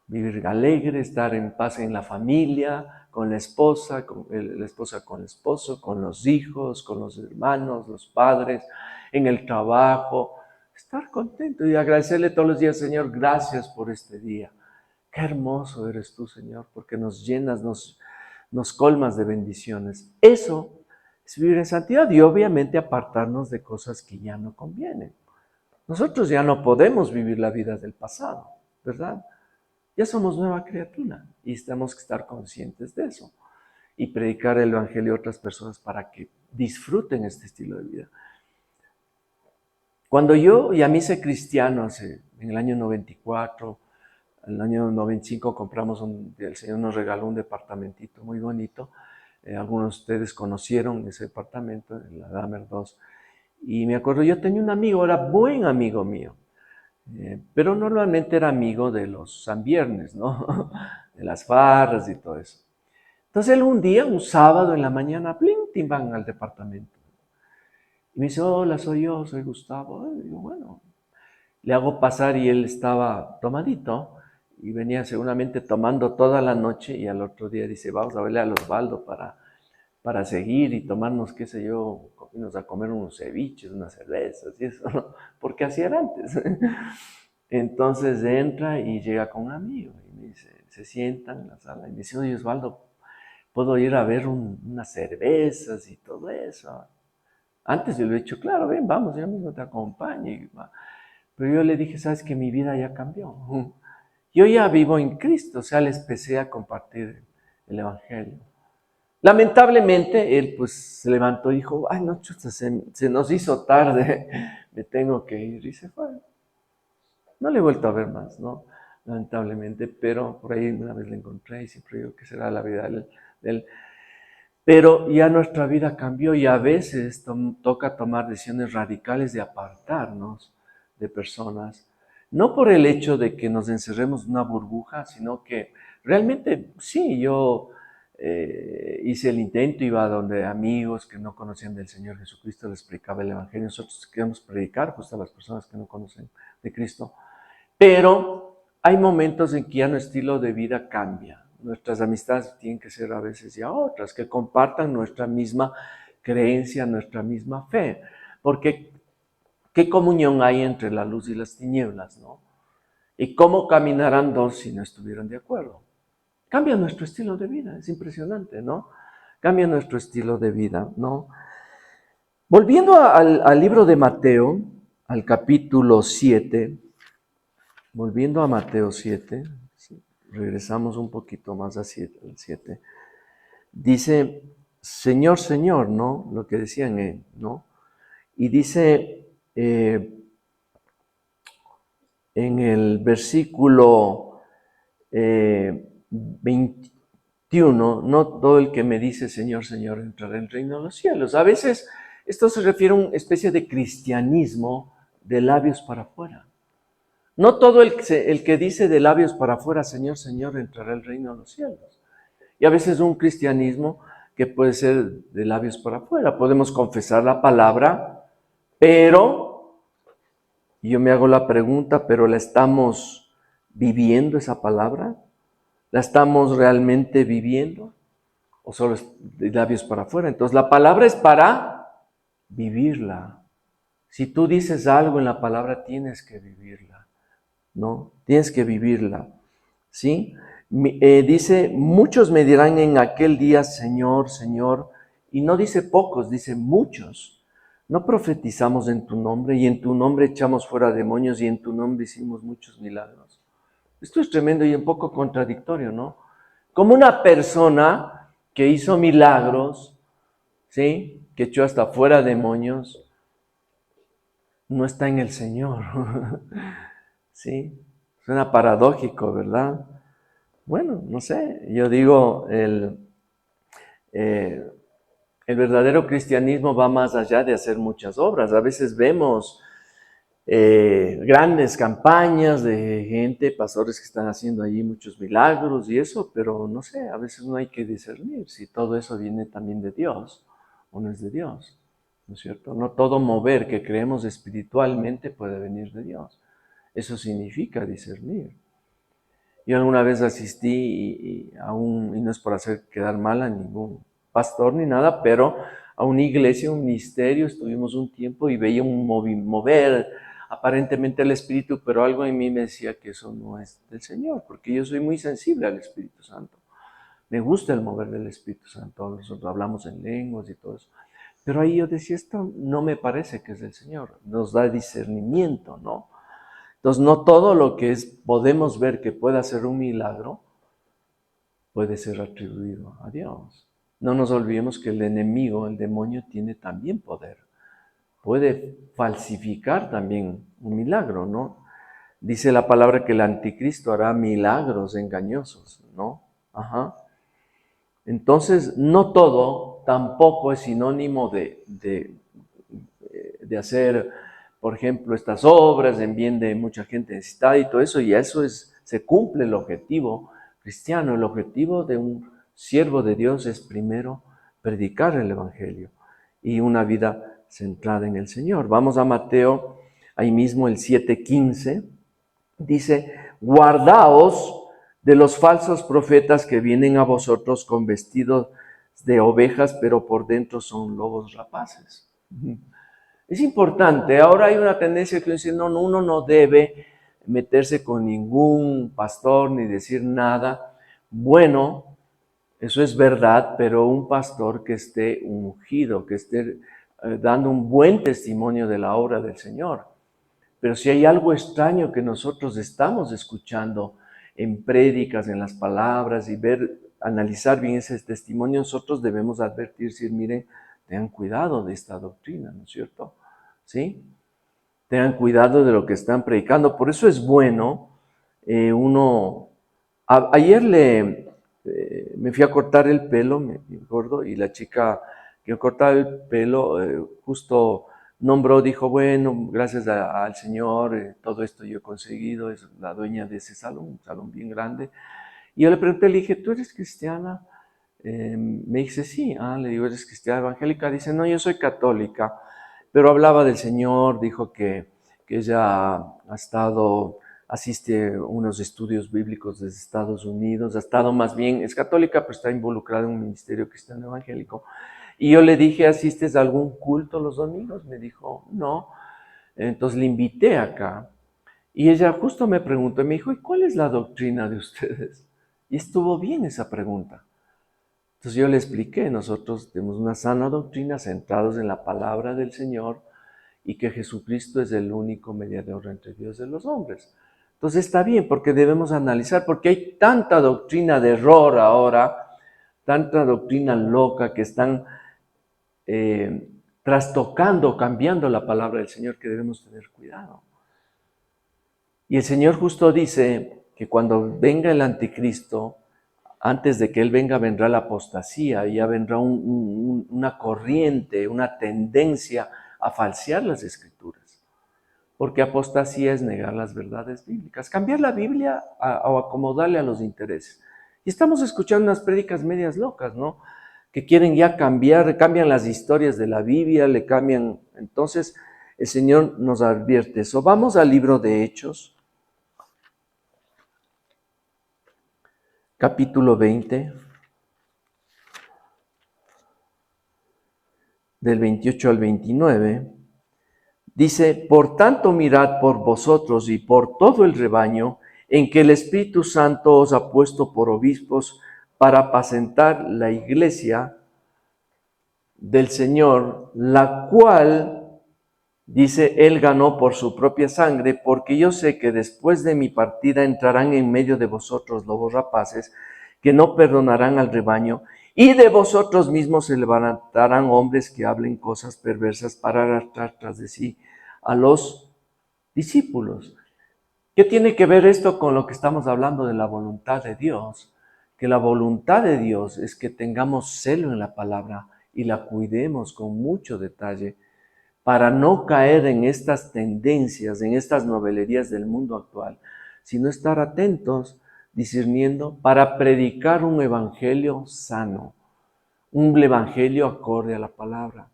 Speaker 1: Vivir alegre, estar en paz en la familia, con la esposa con el esposo, con los hijos, con los hermanos, los padres, en el trabajo. Estar contento y agradecerle todos los días, Señor, gracias por este día. Qué hermoso eres tú, Señor, porque nos llenas, nos colmas de bendiciones. Eso es vivir en santidad y obviamente apartarnos de cosas que ya no convienen. Nosotros ya no podemos vivir la vida del pasado, ¿verdad? Ya somos nueva criatura y tenemos que estar conscientes de eso y predicar el evangelio a otras personas para que disfruten este estilo de vida. Cuando yo ya me hice cristiano en el año 94, en el año 95 compramos, el Señor nos regaló un departamentito muy bonito. Algunos de ustedes conocieron ese departamento, en la Dahmer 2. Y me acuerdo, yo tenía un amigo, era buen amigo mío. Pero normalmente era amigo de los San Viernes, ¿no? De las farras y todo eso. Entonces él un día, un sábado en la mañana, plim, van al departamento. Y me dice, hola, soy yo, soy Gustavo. Y digo, bueno, le hago pasar y él estaba tomadito y venía seguramente tomando toda la noche y al otro día dice, vamos a verle a Osvaldo para seguir y tomarnos, qué sé yo, irnos a comer unos ceviches, unas cervezas y eso, ¿no? Porque así era antes. Entonces entra y llega con un amigo y me dice, se sientan en la sala y me dice, oye Osvaldo, ¿puedo ir a ver unas cervezas y todo eso? Antes yo le he dicho, claro, ven, vamos, yo mismo te acompaño. Pero yo le dije, sabes que mi vida ya cambió. Yo ya vivo en Cristo, o sea, les empecé a compartir el Evangelio. Lamentablemente, él pues se levantó y dijo, ay no, chuta, se nos hizo tarde, me tengo que ir. Y se fue. No le he vuelto a ver más, ¿no? Lamentablemente, pero por ahí una vez le encontré y siempre digo que será la vida de él. Pero ya nuestra vida cambió y a veces toca tomar decisiones radicales de apartarnos de personas, no por el hecho de que nos encerremos en una burbuja, sino que realmente sí, yo hice el intento, iba donde amigos que no conocían del Señor Jesucristo, les predicaba el Evangelio. Nosotros queremos predicar pues, a las personas que no conocen de Cristo, pero hay momentos en que ya nuestro estilo de vida cambia. Nuestras amistades tienen que ser a veces ya otras, que compartan nuestra misma creencia, nuestra misma fe. Porque, ¿qué comunión hay entre la luz y las tinieblas, no? ¿Y cómo caminarán dos si no estuvieran de acuerdo? Cambia nuestro estilo de vida, es impresionante, ¿no? Cambia nuestro estilo de vida, ¿no? Volviendo al libro de Mateo, al capítulo 7, volviendo a Mateo 7, regresamos un poquito más al 7, dice, Señor, Señor, ¿no? Lo que decían, ¿no? Y dice en el versículo 21, no todo el que me dice Señor, Señor entrará en el reino de los cielos. A veces esto se refiere a una especie de cristianismo de labios para afuera. No todo el que dice de labios para afuera, Señor, Señor, entrará al reino de los cielos. Y a veces un cristianismo que puede ser de labios para afuera. Podemos confesar la palabra, pero, y yo me hago la pregunta, ¿pero la estamos viviendo esa palabra? ¿La estamos realmente viviendo? ¿O solo es de labios para afuera? Entonces la palabra es para vivirla. Si tú dices algo en la palabra, tienes que vivirla, ¿no? Tienes que vivirla, ¿sí? Dice, muchos me dirán en aquel día, Señor, Señor, y no dice pocos, dice muchos. No profetizamos en tu nombre, y en tu nombre echamos fuera demonios, y en tu nombre hicimos muchos milagros. Esto es tremendo y un poco contradictorio, ¿no? Como una persona que hizo milagros, ¿sí? Que echó hasta fuera demonios, no está en el Señor. ¿Sí? Suena paradójico, ¿verdad? Bueno, no sé, yo digo, el verdadero cristianismo va más allá de hacer muchas obras. A veces vemos grandes campañas de gente, pastores que están haciendo allí muchos milagros y eso, pero no sé, a veces no hay que discernir si todo eso viene también de Dios o no es de Dios, ¿no es cierto? No todo mover que creemos espiritualmente puede venir de Dios. Eso significa discernir. Yo alguna vez asistí y no es por hacer quedar mal a ningún pastor ni nada, pero a una iglesia, un ministerio, estuvimos un tiempo y veía un mover aparentemente el Espíritu, pero algo en mí me decía que eso no es del Señor, porque yo soy muy sensible al Espíritu Santo. Me gusta el mover del Espíritu Santo, nosotros hablamos en lenguas y todo eso. Pero ahí yo decía, esto no me parece que es del Señor, nos da discernimiento, ¿no? Entonces, no todo lo que podemos ver que pueda ser un milagro puede ser atribuido a Dios. No nos olvidemos que el enemigo, el demonio, tiene también poder. Puede falsificar también un milagro, ¿no? Dice la palabra que el anticristo hará milagros engañosos, ¿no? Ajá. Entonces, no todo tampoco es sinónimo de hacer, por ejemplo, estas obras en bien de mucha gente necesitada y todo eso, y eso se cumple el objetivo cristiano. El objetivo de un siervo de Dios es primero predicar el Evangelio y una vida centrada en el Señor. Vamos a Mateo, ahí mismo el 7:15, dice, guardaos de los falsos profetas que vienen a vosotros con vestidos de ovejas, pero por dentro son lobos rapaces. Es importante. Ahora hay una tendencia que dice, no, uno no debe meterse con ningún pastor ni decir nada. Bueno, eso es verdad, pero un pastor que esté ungido, que esté dando un buen testimonio de la obra del Señor. Pero si hay algo extraño que nosotros estamos escuchando en prédicas, en las palabras y analizar bien ese testimonio, nosotros debemos advertir, decir, miren, tengan cuidado de esta doctrina, ¿no es cierto? ¿Sí? Tengan cuidado de lo que están predicando. Por eso es bueno ayer me fui a cortar el pelo, me acuerdo, y la chica que cortaba el pelo justo nombró, dijo, bueno, gracias al Señor, todo esto yo he conseguido, es la dueña de ese salón, un salón bien grande. Y yo le pregunté, le dije, ¿tú eres cristiana? Me dice, sí. Le digo, ¿eres cristiana evangélica? Dice, no, yo soy católica. Pero hablaba del Señor, dijo que ella asiste a unos estudios bíblicos desde Estados Unidos, ha estado más bien, es católica, pero está involucrada en un ministerio cristiano evangélico. Y yo le dije, ¿asistes a algún culto los domingos? Me dijo, no. Entonces le invité acá. Y ella justo me preguntó, me dijo, ¿y cuál es la doctrina de ustedes? Y estuvo bien esa pregunta. Entonces yo le expliqué, nosotros tenemos una sana doctrina centrados en la palabra del Señor y que Jesucristo es el único mediador entre Dios y los hombres. Entonces está bien, porque debemos analizar, porque hay tanta doctrina de error ahora, tanta doctrina loca que están trastocando, cambiando la palabra del Señor, que debemos tener cuidado. Y el Señor justo dice que cuando venga el anticristo, antes de que Él venga, vendrá la apostasía, y ya vendrá una corriente, una tendencia a falsear las Escrituras. Porque apostasía es negar las verdades bíblicas, cambiar la Biblia o acomodarle a los intereses. Y estamos escuchando unas prédicas medias locas, ¿no? Que quieren ya cambian las historias de la Biblia, le cambian. Entonces, el Señor nos advierte eso. Vamos al libro de Hechos, capítulo 20, del 28 al 29. Dice, por tanto mirad por vosotros y por todo el rebaño en que el Espíritu Santo os ha puesto por obispos para apacentar la iglesia del Señor, la cual, dice, Él ganó por su propia sangre, porque yo sé que después de mi partida entrarán en medio de vosotros lobos rapaces, que no perdonarán al rebaño, y de vosotros mismos se levantarán hombres que hablen cosas perversas para arrastrar tras de sí a los discípulos. ¿Qué tiene que ver esto con lo que estamos hablando de la voluntad de Dios? Que la voluntad de Dios es que tengamos celo en la palabra y la cuidemos con mucho detalle para no caer en estas tendencias, en estas novelerías del mundo actual, sino estar atentos, discerniendo, para predicar un evangelio sano, un evangelio acorde a la palabra.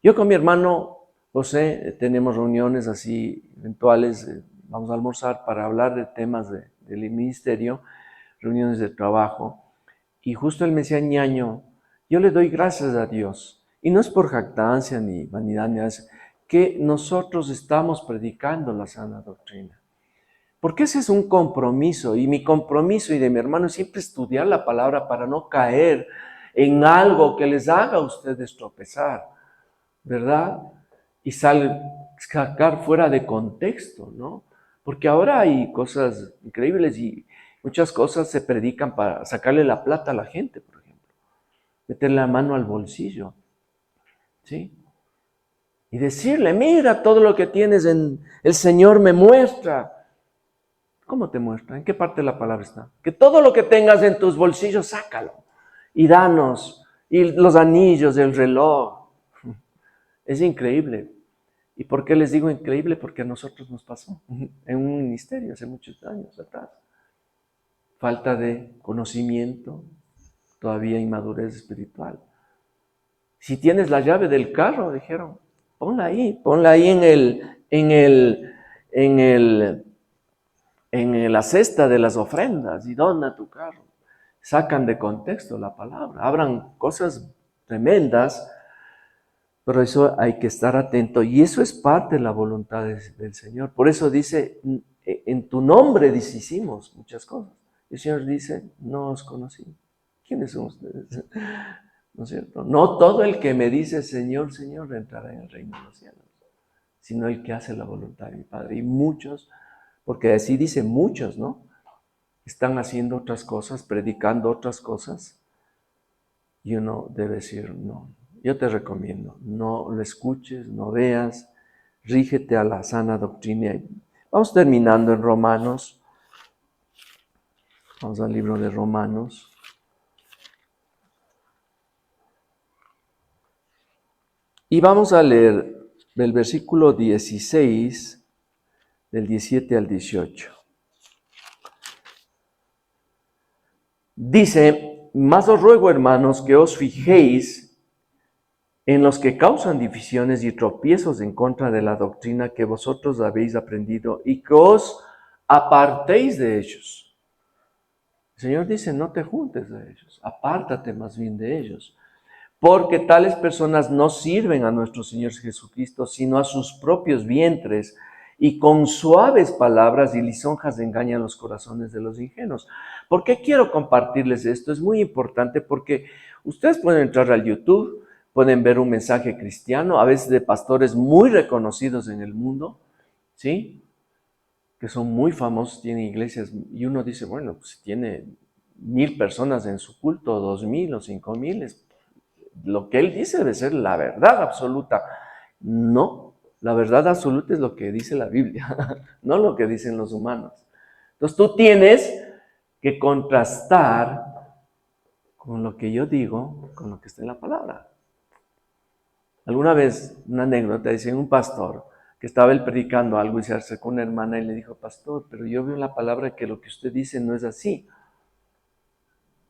Speaker 1: Yo con mi hermano José tenemos reuniones así eventuales, vamos a almorzar para hablar de temas del ministerio, reuniones de trabajo, y justo él me decía, ñaño, yo le doy gracias a Dios, y no es por jactancia ni vanidad, ni eso, que nosotros estamos predicando la sana doctrina. Porque ese es un compromiso, y mi compromiso y de mi hermano es siempre estudiar la palabra para no caer en algo que les haga a ustedes tropezar, ¿verdad? Y sacar fuera de contexto, ¿no? Porque ahora hay cosas increíbles y muchas cosas se predican para sacarle la plata a la gente, por ejemplo. Meterle la mano al bolsillo, ¿sí? Y decirle, mira todo lo que tienes el Señor me muestra. ¿Cómo te muestra? ¿En qué parte de la palabra está? Que todo lo que tengas en tus bolsillos, sácalo. Y danos. Y los anillos, el reloj. Es increíble. ¿Y por qué les digo increíble? Porque a nosotros nos pasó en un ministerio hace muchos años atrás. Falta de conocimiento, todavía inmadurez espiritual. Si tienes la llave del carro, dijeron, ponla ahí en la cesta de las ofrendas y dona tu carro. Sacan de contexto la palabra, hablan cosas tremendas, pero eso hay que estar atento y eso es parte de la voluntad del Señor. Por eso dice, en tu nombre hicimos muchas cosas. El Señor dice, no os conocí. ¿Quiénes son ustedes? ¿No es cierto? No todo el que me dice Señor, Señor entrará en el reino de los cielos, sino el que hace la voluntad de mi Padre. Y muchos, porque así dice muchos, ¿no? Están haciendo otras cosas, predicando otras cosas, y uno debe decir no. Yo te recomiendo, no lo escuches, no veas, rígete a la sana doctrina. Vamos terminando en Romanos. Vamos al libro de Romanos. Y vamos a leer del versículo 16, del 17 al 18. Dice, mas os ruego, hermanos, que os fijéis en los que causan divisiones y tropiezos en contra de la doctrina que vosotros habéis aprendido y que os apartéis de ellos. El Señor dice, no te juntes de ellos, apártate más bien de ellos. porque tales personas no sirven a nuestro Señor Jesucristo, sino a sus propios vientres, y con suaves palabras y lisonjas engañan los corazones de los ingenuos. ¿Por qué quiero compartirles esto? Es muy importante porque ustedes pueden entrar al YouTube, pueden ver un mensaje cristiano, a veces de pastores muy reconocidos en el mundo, ¿sí? Que son muy famosos, tienen iglesias, y uno dice, bueno, pues si tiene 1000 personas en su culto, 2000 o 5000, lo que él dice debe ser la verdad absoluta. No, la verdad absoluta es lo que dice la Biblia, no lo que dicen los humanos. Entonces tú tienes que contrastar con lo que yo digo, con lo que está en la palabra. Alguna vez, una anécdota, decía un pastor que estaba él predicando algo y se acercó una hermana y le dijo, pastor, pero yo veo en la palabra que lo que usted dice no es así.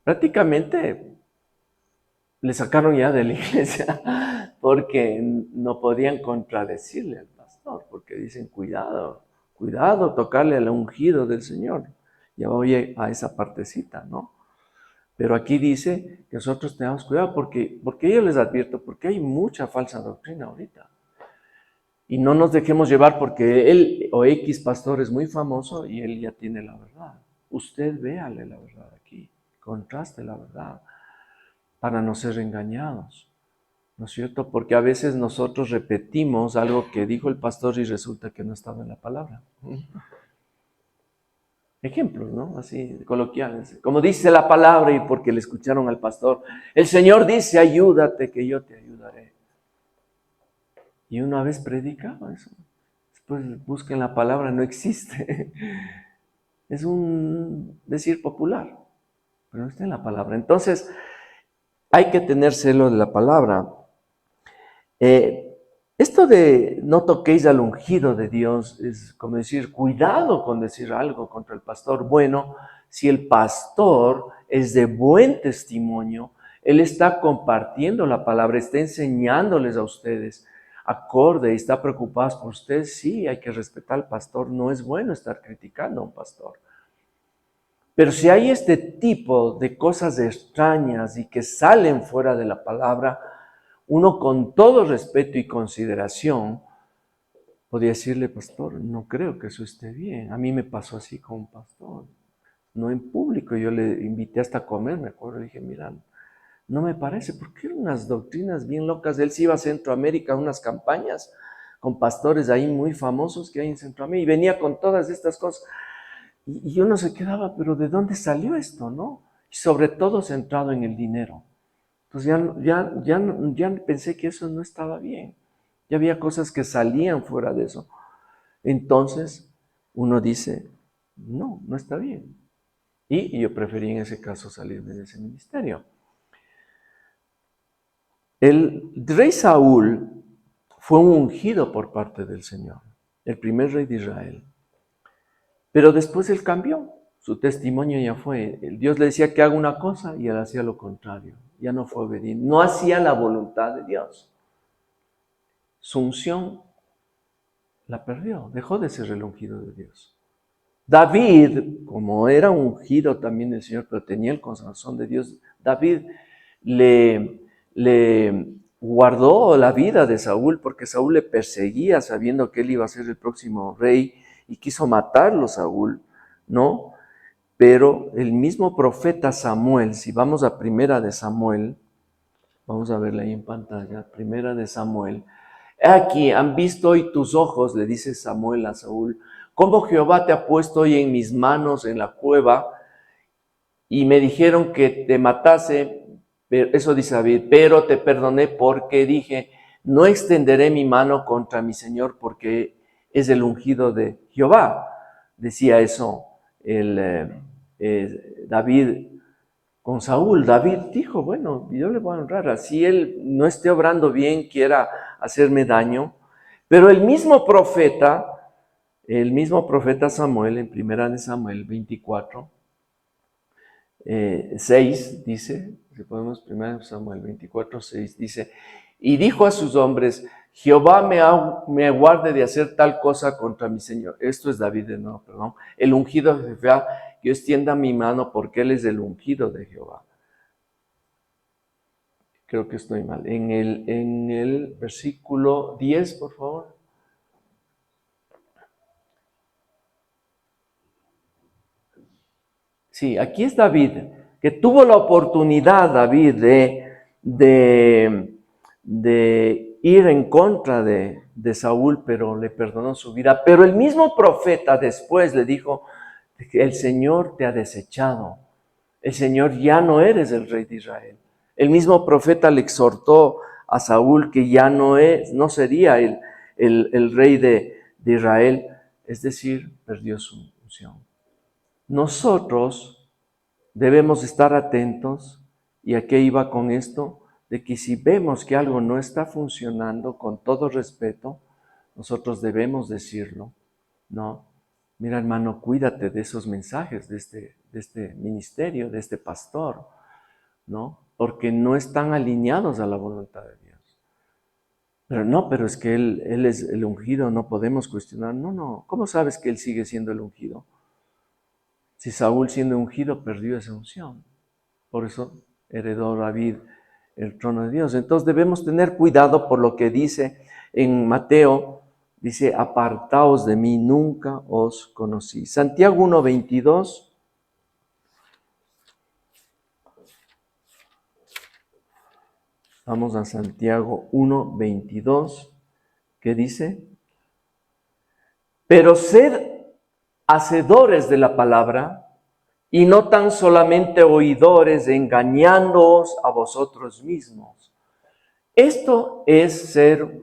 Speaker 1: Prácticamente le sacaron ya de la iglesia porque no podían contradecirle al pastor, porque dicen, cuidado, cuidado, tocarle al ungido del Señor. Ya voy a esa partecita, ¿no? Pero aquí dice que nosotros tengamos cuidado porque yo les advierto, porque hay mucha falsa doctrina ahorita. Y no nos dejemos llevar porque él o X pastor es muy famoso y él ya tiene la verdad. Usted véale la verdad aquí, contraste la verdad para no ser engañados, ¿no es cierto? Porque a veces nosotros repetimos algo que dijo el pastor y resulta que no estaba en la palabra. Ejemplos, ¿no? Así, coloquiales. Como dice la palabra y porque le escucharon al pastor, el Señor dice, ayúdate que yo te ayudaré. Y una vez predicaba eso. Después busquen la palabra, no existe. Es un decir popular, pero no está en la palabra. Entonces, hay que tener celo de la palabra. Esto de no toquéis al ungido de Dios es como decir, cuidado con decir algo contra el pastor. Bueno, si el pastor es de buen testimonio, él está compartiendo la palabra, está enseñándoles a ustedes acorde y está preocupado por ustedes, sí, hay que respetar al pastor. No es bueno estar criticando a un pastor. Pero si hay este tipo de cosas extrañas y que salen fuera de la palabra, uno con todo respeto y consideración podría decirle, pastor, no creo que eso esté bien. A mí me pasó así con un pastor, no en público. Yo le invité hasta a comer, me acuerdo, le dije, mira, no me parece, porque eran unas doctrinas bien locas. Él se iba a Centroamérica a unas campañas con pastores ahí muy famosos que hay en Centroamérica y venía con todas estas cosas. Y uno se quedaba, pero ¿de dónde salió esto, no? Y sobre todo centrado en el dinero. Entonces ya pensé que eso no estaba bien. Ya había cosas que salían fuera de eso. Entonces uno dice, no, no está bien. Y yo preferí en ese caso salirme de ese ministerio. El rey Saúl fue un ungido por parte del Señor, el primer rey de Israel. Pero después él cambió, su testimonio ya fue, Dios le decía que haga una cosa y él hacía lo contrario, ya no fue obediente, no hacía la voluntad de Dios. Su unción la perdió, dejó de ser el ungido de Dios. David, como era ungido también del Señor, pero tenía el corazón de Dios, David le guardó la vida de Saúl porque Saúl le perseguía sabiendo que él iba a ser el próximo rey y quiso matarlo Saúl, ¿no? Pero el mismo profeta Samuel, si vamos a Primera de Samuel, vamos a verla ahí en pantalla, Primera de Samuel. Aquí han visto hoy tus ojos, le dice Samuel a Saúl, cómo Jehová te ha puesto hoy en mis manos en la cueva y me dijeron que te matase, eso dice David, pero te perdoné porque dije, no extenderé mi mano contra mi Señor porque es el ungido de Jehová. Decía eso David con Saúl. David dijo, bueno, yo le voy a honrar, así él no esté obrando bien, quiera hacerme daño. Pero el mismo profeta Samuel, en Primera de Samuel 24, 6 dice, si podemos, Primera de Samuel 24, 6 dice, y dijo a sus hombres, Jehová me guarde de hacer tal cosa contra mi Señor. Esto es David de nuevo, perdón. El ungido de Jehová, yo extienda mi mano porque él es el ungido de Jehová. creo que estoy mal. En el versículo 10, por favor. Sí, aquí es David, que tuvo la oportunidad, David, de ir en contra de Saúl, pero le perdonó su vida. Pero el mismo profeta después le dijo, el Señor te ha desechado, el Señor ya no eres el rey de Israel. El mismo profeta le exhortó a Saúl que ya no sería el rey de Israel, es decir, perdió su unción. Nosotros debemos estar atentos, y a qué iba con esto, de que si vemos que algo no está funcionando, con todo respeto, nosotros debemos decirlo, ¿no? Mira, hermano, cuídate de esos mensajes de este ministerio, de este pastor, ¿no? Porque no están alineados a la voluntad de Dios. Pero es que él es el ungido, no podemos cuestionar. No, ¿cómo sabes que él sigue siendo el ungido? Si Saúl siendo ungido perdió esa unción. Por eso heredó David el trono de Dios. Entonces debemos tener cuidado por lo que dice en Mateo, dice, apartaos de mí, nunca os conocí. Santiago 1:22. Vamos a Santiago 1:22, que dice, pero sed hacedores de la palabra, y no tan solamente oidores, engañándoos a vosotros mismos. Esto es ser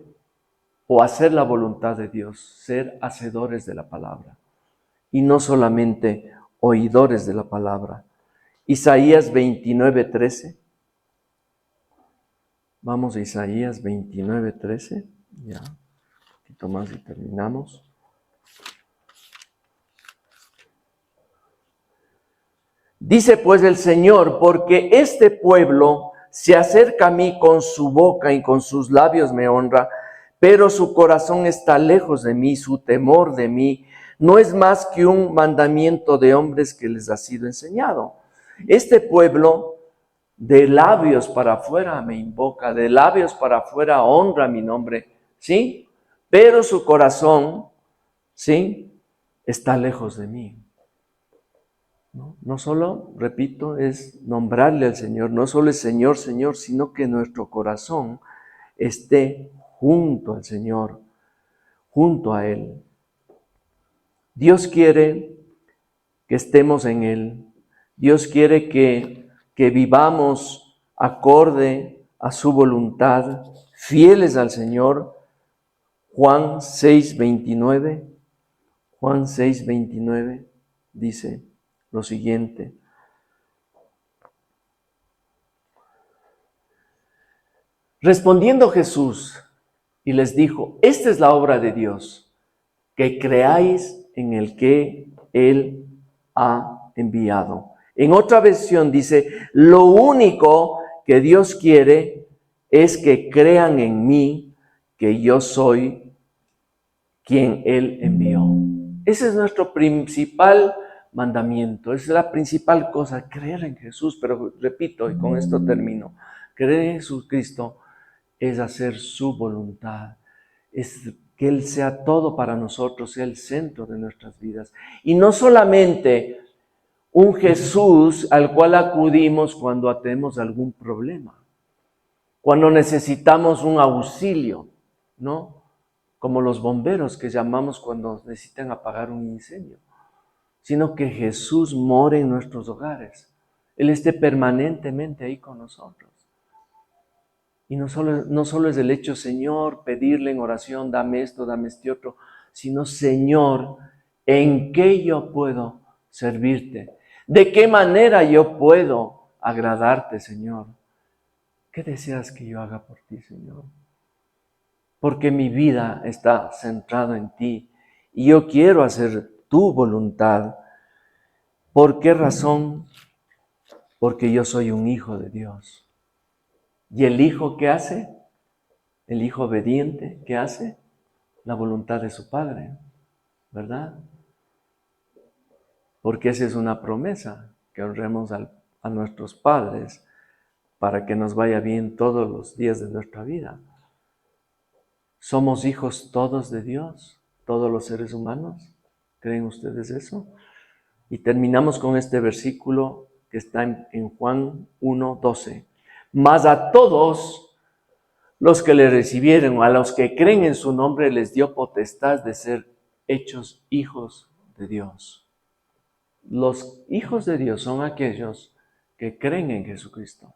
Speaker 1: o hacer la voluntad de Dios, ser hacedores de la palabra, y no solamente oidores de la palabra. Isaías 29:13. Vamos a Isaías 29:13. Ya, un poquito más y terminamos. Dice pues el Señor, porque este pueblo se acerca a mí con su boca y con sus labios me honra, pero su corazón está lejos de mí, su temor de mí no es más que un mandamiento de hombres que les ha sido enseñado. Este pueblo de labios para afuera me invoca, de labios para afuera honra mi nombre, ¿sí? Pero su corazón, ¿sí? Está lejos de mí. No solo, repito, es nombrarle al Señor, no solo es Señor, Señor, sino que nuestro corazón esté junto al Señor, junto a Él. Dios quiere que estemos en Él. Dios quiere que vivamos acorde a su voluntad, fieles al Señor. Juan 6:29 dice lo siguiente. Respondiendo Jesús y les dijo, esta es la obra de Dios, que creáis en el que Él ha enviado. En otra versión dice, lo único que Dios quiere es que crean en mí, que yo soy quien Él envió. Ese es nuestro principal mandamiento, esa es la principal cosa, creer en Jesús. Pero repito, y con esto termino, creer en Jesucristo es hacer su voluntad, es que Él sea todo para nosotros, sea el centro de nuestras vidas. Y no solamente un Jesús al cual acudimos cuando tenemos algún problema, cuando necesitamos un auxilio, ¿no? Como los bomberos que llamamos cuando necesitan apagar un incendio, sino que Jesús more en nuestros hogares, Él esté permanentemente ahí con nosotros. Y no solo es el hecho, Señor, pedirle en oración, dame esto, dame este otro, sino, Señor, ¿en qué yo puedo servirte? ¿De qué manera yo puedo agradarte, Señor? ¿Qué deseas que yo haga por ti, Señor? Porque mi vida está centrada en ti y yo quiero hacer tu voluntad. ¿Por qué razón? Porque yo soy un hijo de Dios. ¿Y el hijo qué hace? El hijo obediente, ¿qué hace? La voluntad de su padre, ¿verdad? Porque esa es una promesa, que honremos a nuestros padres. para que nos vaya bien todos los días de nuestra vida. ¿Somos hijos todos de Dios? ¿Todos los seres humanos? ¿Creen ustedes eso? Y terminamos con este versículo que está en Juan 1:12. Mas a todos los que le recibieron, a los que creen en su nombre, les dio potestad de ser hechos hijos de Dios. Los hijos de Dios son aquellos que creen en Jesucristo,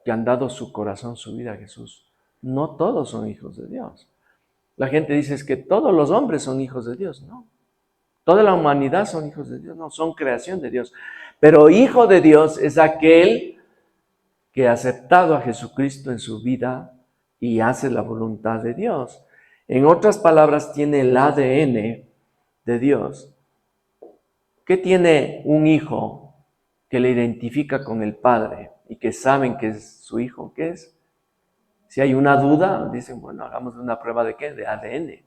Speaker 1: que han dado su corazón, su vida a Jesús. No todos son hijos de Dios. La gente dice es que todos los hombres son hijos de Dios. No. Toda la humanidad son hijos de Dios. No, son creación de Dios. Pero hijo de Dios es aquel que ha aceptado a Jesucristo en su vida y hace la voluntad de Dios. En otras palabras, tiene el ADN de Dios. ¿Qué tiene un hijo que le identifica con el padre y que saben que es su hijo? ¿Qué es? Si hay una duda, dicen, bueno, hagamos una prueba ¿de qué? De ADN.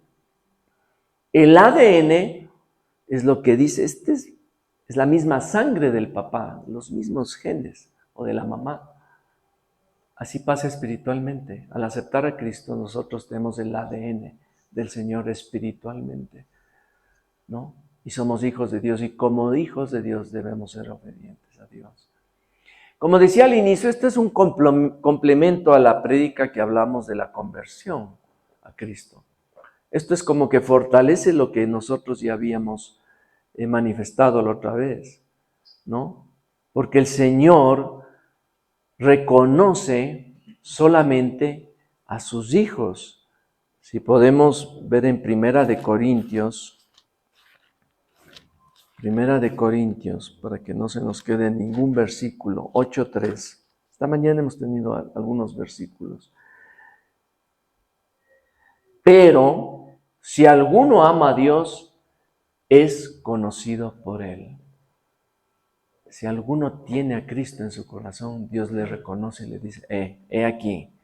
Speaker 1: El ADN es lo que dice, es la misma sangre del papá, los mismos genes, o de la mamá. Así pasa espiritualmente. Al aceptar a Cristo, nosotros tenemos el ADN del Señor espiritualmente, ¿no? Y somos hijos de Dios, y como hijos de Dios debemos ser obedientes a Dios. Como decía al inicio, este es un complemento a la prédica que hablamos de la conversión a Cristo. Esto es como que fortalece lo que nosotros ya habíamos manifestado la otra vez, ¿no? Porque el Señor reconoce solamente a sus hijos. Si podemos ver en Primera de Corintios, para que no se nos quede ningún versículo, 8:3. Esta mañana hemos tenido algunos versículos. Pero si alguno ama a Dios, es conocido por Él. Si alguno tiene a Cristo en su corazón, Dios le reconoce y le dice, he aquí,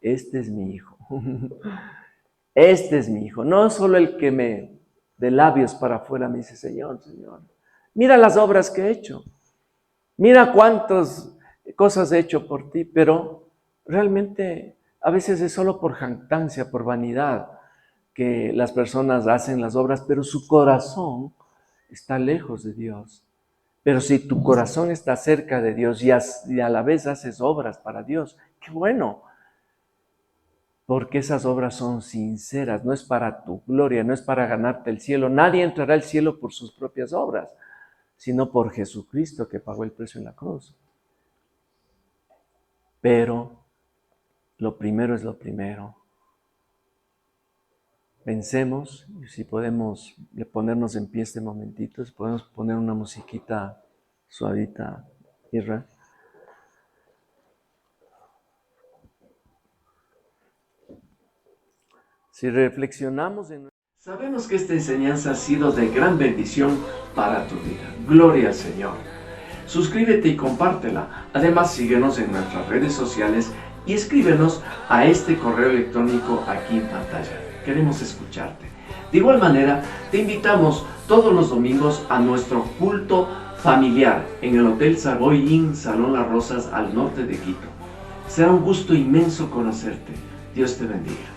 Speaker 1: este es mi hijo. Este es mi hijo. No solo el que de labios para afuera me dice, Señor, Señor, mira las obras que he hecho. Mira cuántas cosas he hecho por ti, pero realmente a veces es solo por jactancia, por vanidad, que las personas hacen las obras, pero su corazón está lejos de Dios. Pero si tu corazón está cerca de Dios y a la vez haces obras para Dios, ¡qué bueno! Porque esas obras son sinceras, no es para tu gloria, no es para ganarte el cielo. Nadie entrará al cielo por sus propias obras, sino por Jesucristo que pagó el precio en la cruz. Pero lo primero es lo primero. Pensemos, y si podemos ponernos en pie este momentito, si podemos poner una musiquita suavita, Isra. Si reflexionamos en... Sabemos que esta enseñanza ha sido de gran bendición para tu vida. Gloria al Señor. Suscríbete y compártela. Además, síguenos en nuestras redes sociales y escríbenos a este correo electrónico aquí en pantalla. Queremos escucharte. De igual manera, te invitamos todos los domingos a nuestro culto familiar en el Hotel Savoy Inn, Salón Las Rosas, al norte de Quito. Será un gusto inmenso conocerte. Dios te bendiga.